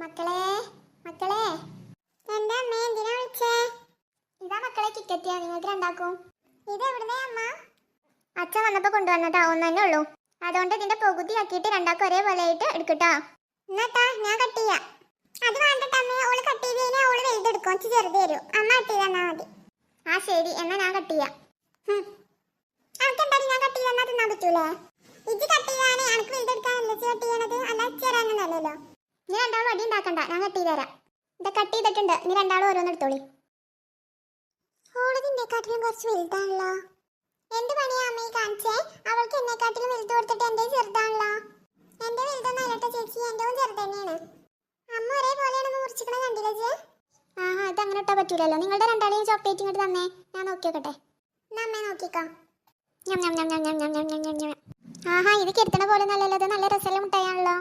മക്കളെ മക്കളെ എന്താ അമ്മ എന്തിനാ വിളിച്ചേ? ഇതാ മക്കളെ ടിക്കറ്റ് നിങ്ങൾക്ക് രണ്ടാക്കും. ഇത് എവിടുന്നേ അമ്മ? അച്ഛൻ വന്നപ്പോ കൊണ്ടുവന്നതാ, ഒന്ന് തന്നെ ഉള്ളൂ. അതുകൊണ്ട് ഇതിന്റെ പകുതി ആക്കിയിട്ട് രണ്ടാക്കും ഒരേപോലെ ആയിട്ട് എടുക്കട്ടോ. എന്നാട്ടാ ഞാൻ കട്ട് ചെയ്യാം. അത് വേണ്ടട്ട അമ്മ, ഓള് കട്ട് ചെയ്ത് കഴിഞ്ഞാൽ ഓള് വലുതെടുക്കും, ചെറുത് തരും. അമ്മ കട്ട് ചെയ്ത് തന്നാ മതി. ആ ശരി, എന്നാ ഞാൻ കട്ട് ചെയ്യാം. അനക്കെന്തായാലും ഞാൻ കട്ട് ചെയ്താൽ തിന്നാൻ പറ്റൂലേ? ഇത് കട്ട് ചെയ്യാനേ അനക്ക് വലുതെടുക്കാനല്ലേ കട്ട് ചെയ്യണത്, അല്ല ചേരാനല്ലോ. നീ രണ്ടാളും അടി ഉണ്ടാക്കണ്ട, ഞാൻ കട്ട് ചെയ്ത് തരാം. ഇത് കട്ട് ചെയ്തിട്ടുണ്ട്, നീ രണ്ടാളും ഓരോന്നെടുത്തോളി. ഓളതിന്റെക്കാട്ടിലും കുറച്ച് വലുതാണല്ലോ. എന്ത് പണിയാ അമ്മ ഈ കാണിച്ചേ? അവൾക്ക് എന്നെക്കാട്ടിലും വലുത് കൊടുത്തിട്ട് എന്റെ ചെറുതാണല്ലോ. എന്റെ വലുതൊന്നും അല്ലട്ടോ ചേച്ചി, എന്റെ ചെറുത് തന്നെയാണ്. അമ്മ ഒരേപോലെയാണെന്ന് മുറിച്ചിക്കണ കണ്ടില്ലേ ചേ? ആഹാ, ഇത് അങ്ങനെ ഇട്ടാ പറ്റൂലല്ലോ. നിങ്ങളുടെ രണ്ടാളെയും ചോക്ലേറ്റ് ഇങ്ങോട്ട് തന്നേ, ഞാൻ നോക്കിയോക്കട്ടെ. എന്നാ അമ്മ നോക്കിക്കോ. ആഹാ, ഇത് കരുത്തണ പോലെ നല്ലല്ലോ, ഇത് നല്ല രസമുള്ള മുട്ടായാണല്ലോ.